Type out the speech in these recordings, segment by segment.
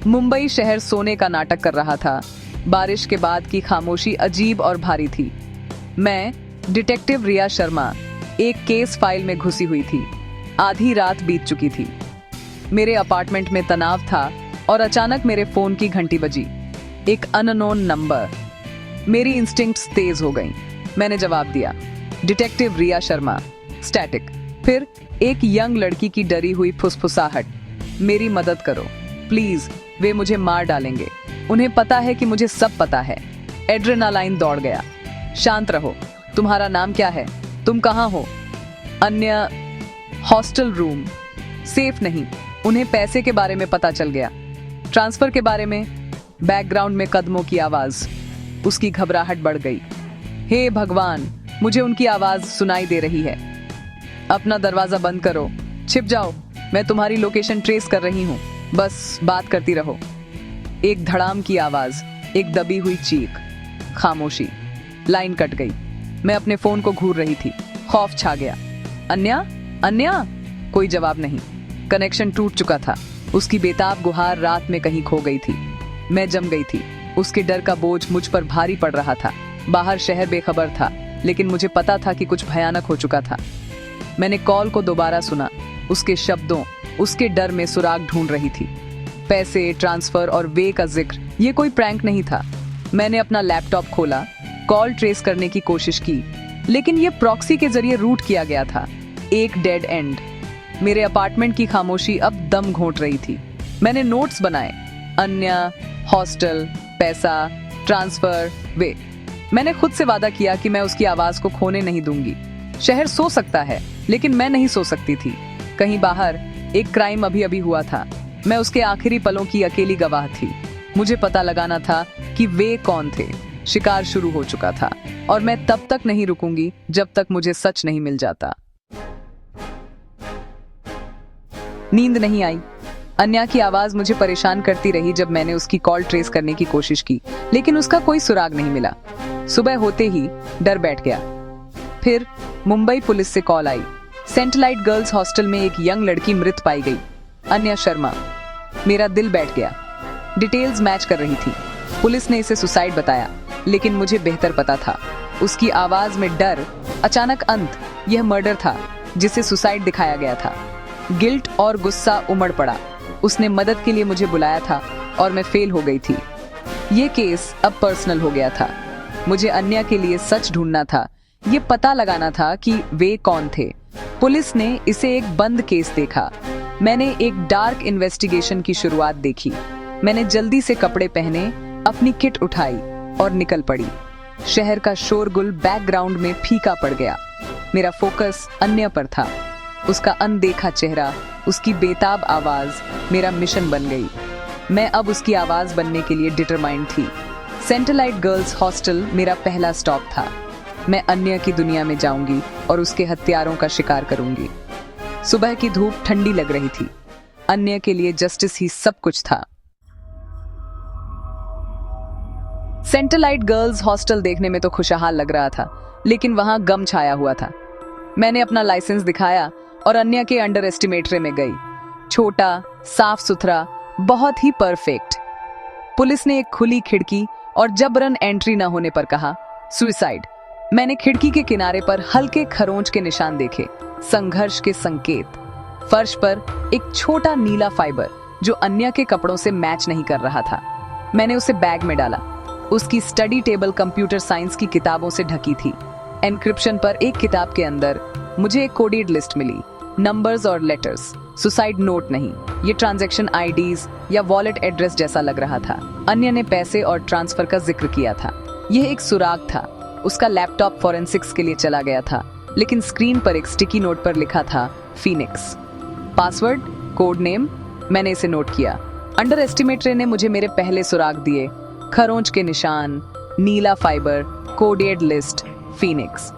मुंबई शहर सोने का नाटक कर रहा था। बारिश के बाद की खामोशी अजीब और भारी थी। मैं, डिटेक्टिव रिया शर्मा, एक केस फाइल में घुसी हुई थी। आधी रात बीत चुकी थी। मेरे अपार्टमेंट में तनाव था और अचानक मेरे फोन की घंटी बजी। एक अननोन नंबर। मेरी इंस्टिंक्ट्स तेज हो गईं। मैंने जवाब दिया, डिटेक्टिव रिया शर्मा, स्टैटिक। फिर एक यंग लड़की की डरी हुई फुसफुसाहट, मेरी मदद करो प्लीज, वे मुझे मार डालेंगे। उन्हें पता है कि मुझे सब पता है। एड्रेनालाइन दौड़ गया। शांत रहो, तुम्हारा नाम क्या है, तुम कहाँ हो? अन्य, हॉस्टल रूम। सेफ नहीं। उन्हें पैसे के बारे में पता चल गया। ट्रांसफर के बारे में। बैकग्राउंड में कदमों की आवाज। उसकी घबराहट बढ़ गई। हे भगवान, मुझे उनकी आवाज सुनाई दे रही है। अपना दरवाजा बंद करो, छिप जाओ, मैं तुम्हारी लोकेशन ट्रेस कर रही हूँ, बस बात करती रहो। एक धड़ाम की आवाज, एक दबी हुई चीख, खामोशी। लाइन कट गई। मैं अपने फोन को घूर रही थी। खौफ छा गया। अन्या, अन्या, कोई जवाब नहीं। कनेक्शन टूट चुका था। उसकी बेताब गुहार रात में कहीं खो गई थी। मैं जम गई थी। उसके डर का बोझ मुझ पर भारी पड़ रहा था। बाहर शहर बेखबर था, लेकिन मुझे पता था कि कुछ भयानक हो चुका था। मैंने कॉल को दोबारा सुना। उसके शब्दों, उसके डर में सुराग ढूंढ रही थी। पैसे, ट्रांसफर और वे का जिक्र। ये कोई प्रैंक नहीं था। मैंने अपना लैपटॉप खोला, कॉल ट्रेस करने की कोशिश की, लेकिन ये प्रॉक्सी के जरिए रूट किया गया था। एक डेड एंड। मेरे अपार्टमेंट की खामोशी अब दम घोंट रही थी। मैंने नोट्स बनाए, अन्य, हॉस्टल, पैसा, ट्रांसफर, वे। मैंने खुद से वादा किया कि मैं उसकी आवाज को खोने नहीं दूंगी। शहर सो सकता है, लेकिन मैं नहीं सो सकती थी। कहीं बाहर एक क्राइम अभी अभी हुआ था। मैं उसके आखिरी पलों की अकेली गवाह थी। मुझे पता लगाना था कि वे कौन थे। शिकार शुरू हो चुका था और मैं तब तक नहीं रुकूंगी जब तक मुझे सच नहीं मिल जाता। नींद नहीं आई। अन्या की आवाज मुझे परेशान करती रही जब मैंने उसकी कॉल ट्रेस करने की कोशिश की, लेकिन उसका कोई सुराग नहीं मिला। सुबह होते ही डर बैठ गया। फिर मुंबई पुलिस से कॉल आई। सेंटलाइट गर्ल्स हॉस्टल में एक यंग लड़की मृत पाई गई, अन्या शर्मा। मेरा दिल बैठ गया। डिटेल्स मैच कर रही थी। पुलिस ने इसे सुसाइड बताया, लेकिन मुझे बेहतर पता था। उसकी आवाज में डर, अचानक अंत। यह मर्डर था जिसे सुसाइड दिखाया गया था। गिल्ट और गुस्सा उमड़ पड़ा। उसने मदद के लिए मुझे बुलाया था और मैं फेल हो गई थी। ये केस अब पर्सनल हो गया था। मुझे अन्या के लिए सच ढूंढना था। ये पता लगाना था कि वे कौन थे। पुलिस ने इसे एक बंद केस देखा। मैंने एक डार्क इन्वेस्टिगेशन की शुरुआत देखी। मैंने जल्दी से कपड़े पहने, अपनी किट उठाई और निकल पड़ी। शहर का शोरगुल बैकग्राउंड में फीका पड़ गया। मेरा फोकस अन्य पर था। उसका अनदेखा चेहरा, उसकी बेताब आवाज मेरा मिशन बन गई। मैं अब उसकी आवाज बनने के लिए डिटरमाइंड थी। सेंटलाइट गर्ल्स हॉस्टल मेरा पहला स्टॉप था। मैं अन्य की दुनिया में जाऊंगी और उसके हत्यारों का शिकार करूंगी। सुबह की धूप ठंडी लग रही थी। अन्य के लिए जस्टिस ही सब कुछ था। सेंटलाइट गर्ल्स हॉस्टल देखने में तो खुशहाल लग रहा था, लेकिन वहां गम छाया हुआ था। मैंने अपना लाइसेंस दिखाया और अन्य के अंडर एस्टिमेटरे में गई। छोटा, साफ सुथरा, बहुत ही परफेक्ट। पुलिस ने एक खुली खिड़की और जबरन एंट्री न होने पर कहा, सुसाइड। मैंने खिड़की के किनारे पर हल्के खरोंच के निशान देखे, संघर्ष के संकेत। फर्श पर एक छोटा नीला फाइबर जो अन्य के कपड़ों से मैच नहीं कर रहा था। मैंने उसे बैग में डाला। उसकी स्टडी टेबल कंप्यूटर साइंस की किताबों से ढकी थी। एन्क्रिप्शन पर एक किताब के अंदर मुझे एक कोडेड लिस्ट मिली, नंबर्स और लेटर्स। सुसाइड नोट नहीं, ये ट्रांजैक्शन आईडीज या वॉलेट एड्रेस जैसा लग रहा था। अन्य ने पैसे और ट्रांसफर का जिक्र किया था। यह एक सुराग था। उसका लैपटॉप फॉरेंसिक्स के लिए चला गया था, लेकिन स्क्रीन पर एक स्टिकी नोट पर लिखा था फीनिक्स। पासवर्ड, कोड नेम, मैंने इसे नोट किया। अंडर एस्टिमेटरे ने मुझे मेरे पहले सुराग दिए, खरोंच के निशान, नीला फाइबर, कोडेड लिस्ट, फीनिक्स।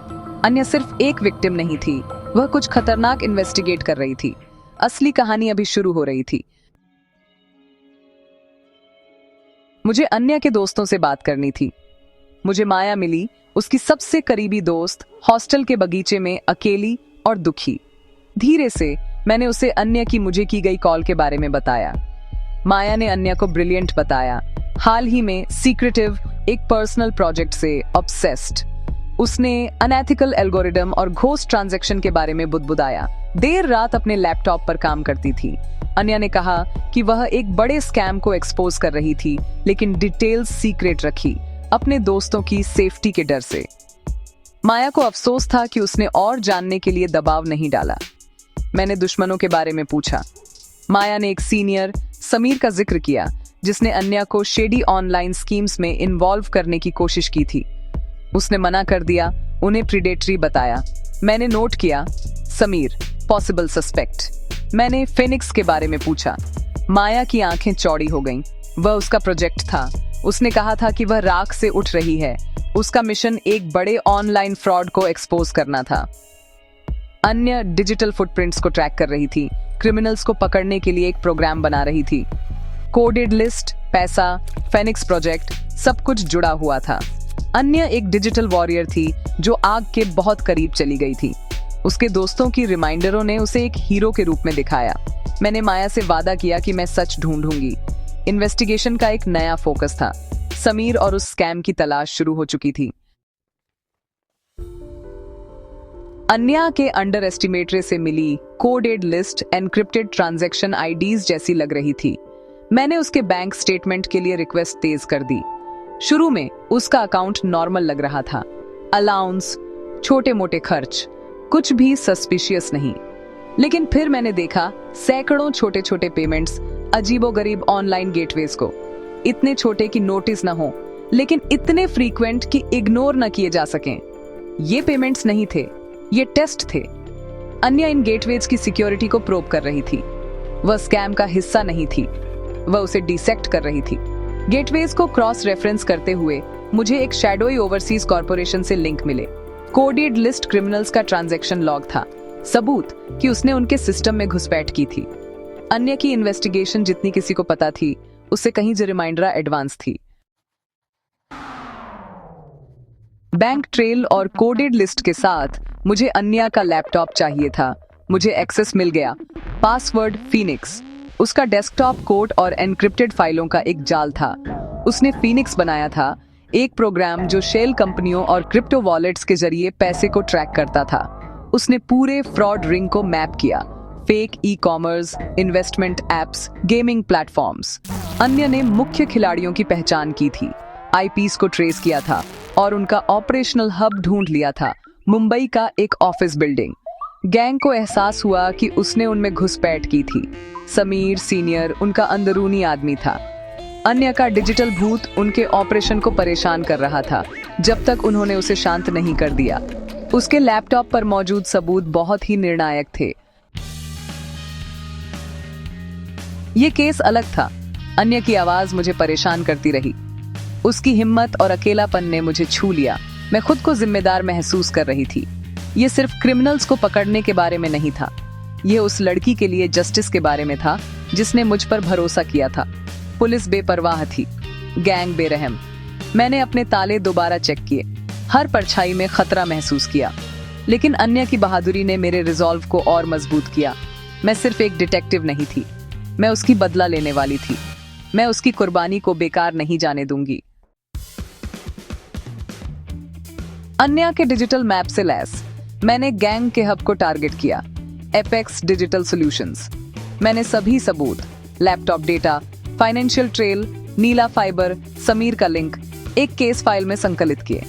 अन्य सिर्फ एक विक्टिम नहीं थी, वह कुछ खतरनाक इन्वेस्टिगेट कर रही थी। असली कहानी अभी शुरू हो रही थी। मुझे अन्य के दोस्तों से बात करनी थी। मुझे माया मिली, उसकी सबसे करीबी दोस्त, हॉस्टल के बगीचे में अकेली और दुखी। धीरे से मैंने उसे अन्य की मुझे की गई कॉल के बारे में बताया। माया ने अन्या को ब्रिलियंट बताया। हाल ही में सीक्रेटिव एक पर्सनल प्रोजेक्ट से ऑब्सेस्ड। उसने अनएथिकल एल्गोरिदम और घोस्ट ट्रांजैक्शन के बारे में बुदबुदाया। देर रात अपने लैपटॉप पर काम करती थी। अन्या ने कहा कि वह एक बड़े स्कैम को एक्सपोज कर रही थी, लेकिन डिटेल्स सीक्रेट रखी, अपने दोस्तों की सेफ्टी के डर से। माया को अफसोस था कि उसने और जानने के लिए दबाव नहीं डाला। मैंने दुश्मनों के बारे में पूछा। माया ने एक सीनियर समीर का जिक्र किया, जिसने अन्या को शेडी ऑनलाइन स्कीम्स में इन्वॉल्व करने की कोशिश की थी। उसने मना कर दिया, उन्हें प्रीडेटरी बताया। मैंने नोट किया, समीर पॉसिबल सस्पेक्ट। मैंने फिनिक्स के बारे में पूछा। माया की आंखें चौड़ी हो गईं। वह उसका प्रोजेक्ट था। उसने कहा था कि वह राख से उठ रही है। उसका मिशन एक बड़े ऑनलाइन फ्रॉड को एक्सपोज करना था। अन्य डिजिटल फुटप्रिंट्स को ट्रैक कर रही थी, क्रिमिनल्स को पकड़ने के लिए एक प्रोग्राम बना रही थी। कोडेड लिस्ट, पैसा, फेनिक्स प्रोजेक्ट, सब कुछ जुड़ा हुआ था। अन्य एक डिजिटल वॉरियर थी जो आग के बहुत करीब चली गई थी। उसके दोस्तों की रिमाइंडरों ने उसे एक हीरो के रूप में दिखाया। मैंने माया से वादा किया कि मैं सच ढूंढूंगी। इन्वेस्टिगेशन का एक नया फोकस था। समीर और उस स्कैम की तलाश शुरू हो चुकी थी। अन्या के अंडर एस्टिमेटरे से मिली coded list encrypted transaction IDs जैसी लग रही थी। मैंने उसके बैंक स्टेटमेंट के लिए रिक्वेस्ट तेज कर दी। शुरू में उसका अकाउंट नॉर्मल लग रहा था। अलाउंस, छोटे मोटे खर्च, कुछ भी सस्पिशियस नहीं। लेकिन फिर मैंने देखा सैकड़ों छोटे छोटे पेमेंट्स अजीबोगरीब ऑनलाइन गेटवेज को। इतने छोटे कि नोटिस न हो, लेकिन इतने फ्रीक्वेंट कि इग्नोर न किए जा सकें। ये पेमेंट्स नहीं थे, ये टेस्ट थे। अन्य इन गेटवेज की सिक्योरिटी को प्रोब कर रही थी। वह स्कैम का हिस्सा नहीं थी, वह उसे डिसेक्ट कर रही थी। गेटवेज को क्रॉस रेफरेंस करते हुए मुझे एक शैडोई ओवरसीज कॉर्पोरेशन से लिंक मिले। कोडेड लिस्ट क्रिमिनल्स का ट्रांजैक्शन लॉग था, सबूत कि उसने उनके सिस्टम में घुसपैठ की थी। अन्य की इन्वेस्टिगेशन जितनी किसी को पता थी, उससे कहीं जो रिमाइंडर एडवांस थी। बैंक ट्रेल और कोडेड लिस्ट के साथ मुझे अन्या का लैपटॉप चाहिए था। मुझे एक्सेस मिल गया। Password Phoenix. उसका डेस्कटॉप कोड और एनक्रिप्टेड फाइलों का एक जाल था। उसने फीनिक्स बनाया था, एक प्रोग्राम जो शेल कंपनियों और क्रिप्टो वॉलेट्स के जरिए पैसे को ट्रैक करता था। उसने पूरे फ्रॉड रिंग को मैप किया। Fake e commerce, investment apps, gaming platforms. अन्य ने मुख्य खिलाड़ियों की पहचान की थी, आईपीस को ट्रेस किया था और उनका ऑपरेशनल हब ढूंढ लिया था, मुंबई का एक ऑफिस बिल्डिंग। गैंग को एहसास हुआ कि उसने उनमें घुसपैठ की थी। समीर सीनियर उनका अंदरूनी आदमी था। अन्य का डिजिटल भूत उनके ऑपरेशन को परेशान कर रहा था, जब तक उन्होंने उसे शांत नहीं कर दिया। उसके लैपटॉप पर मौजूद सबूत बहुत ही निर्णायक थे। ये केस अलग था। अन्य की आवाज मुझे परेशान करती रही। उसकी हिम्मत और अकेलापन ने मुझे छू लिया। मैं खुद को जिम्मेदार महसूस कर रही थी। ये सिर्फ क्रिमिनल्स को पकड़ने के बारे में नहीं था, ये उस लड़की के लिए जस्टिस के बारे में था जिसने मुझ पर भरोसा किया था। पुलिस बेपरवाह थी, गैंग बेरहम। मैंने अपने ताले दोबारा चेक किए, हर परछाई में खतरा महसूस किया। लेकिन अन्य की बहादुरी ने मेरे रिजॉल्व को और मजबूत किया। मैं सिर्फ एक डिटेक्टिव नहीं थी, मैं उसकी बदला लेने वाली थी। मैं उसकी कुर्बानी को बेकार नहीं जाने दूंगी। अन्य के डिजिटल मैप से लैस मैंने गैंग के हब को टारगेट किया, एपेक्स डिजिटल सॉल्यूशंस। मैंने सभी सबूत, लैपटॉप डेटा, फाइनेंशियल ट्रेल, नीला फाइबर, समीर का लिंक एक केस फाइल में संकलित किए।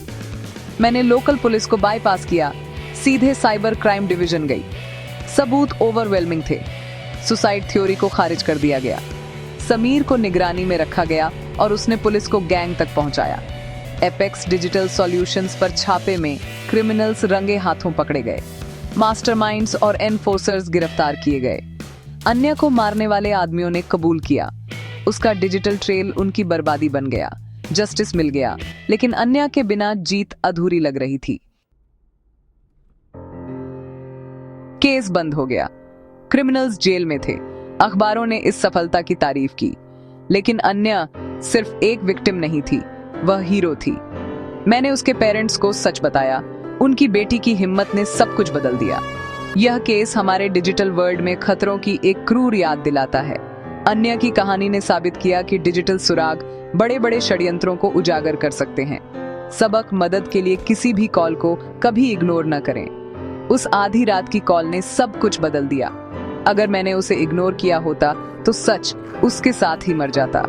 मैंने लोकल पुलिस को बाईपास किया, सीधे साइबर क्राइम डिवीजन गई। सबूत ओवरवेलमिंग थे। सुसाइड थ्योरी को खारिज कर दिया गया। समीर को निगरानी में रखा गया और उसने पुलिस को गैंग तक पहुंचाया। एपेक्स डिजिटल सॉल्यूशंस पर छापे में क्रिमिनल्स रंगे हाथों पकड़े गए। मास्टरमाइंड्स और एनफोर्सर्स गिरफ्तार किए गए। अन्य को मारने वाले आदमियों ने कबूल किया। उसका डिजिटल ट्रेल उनकी बर्बादी बन गया। जस्टिस मिल गया, लेकिन अन्य के बिना जीत अधूरी लग रही थी। केस बंद हो गया। क्रिमिनल्स जेल में थे। अखबारों ने इस सफलता की तारीफ की, लेकिन अन्य सिर्फ एक विक्टिम नहीं थी, वह हीरो थी। मैंने उसके पेरेंट्स को सच बताया। उनकी बेटी की हिम्मत ने सब कुछ बदल दिया। यह केस हमारे डिजिटल वर्ल्ड में खतरों की एक क्रूर याद दिलाता है। अन्य की कहानी ने साबित किया कि डिजिटल सुराग बड़े बड़े षड्यंत्रों को उजागर कर सकते हैं। सबक मदद के लिए किसी भी कॉल को कभी इग्नोर न करें। उस आधी रात की कॉल ने सब कुछ बदल दिया। अगर मैंने उसे इग्नोर किया होता तो सच उसके साथ ही मर जाता।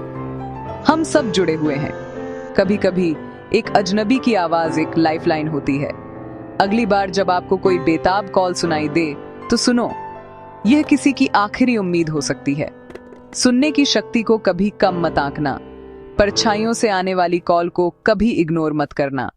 हम सब जुड़े हुए हैं। कभी कभी एक अजनबी की आवाज एक लाइफलाइन होती है। अगली बार जब आपको कोई बेताब कॉल सुनाई दे तो सुनो, यह किसी की आखिरी उम्मीद हो सकती है। सुनने की शक्ति को कभी कम मत आंकना। परछाइयों से आने वाली कॉल को कभी इग्नोर मत करना।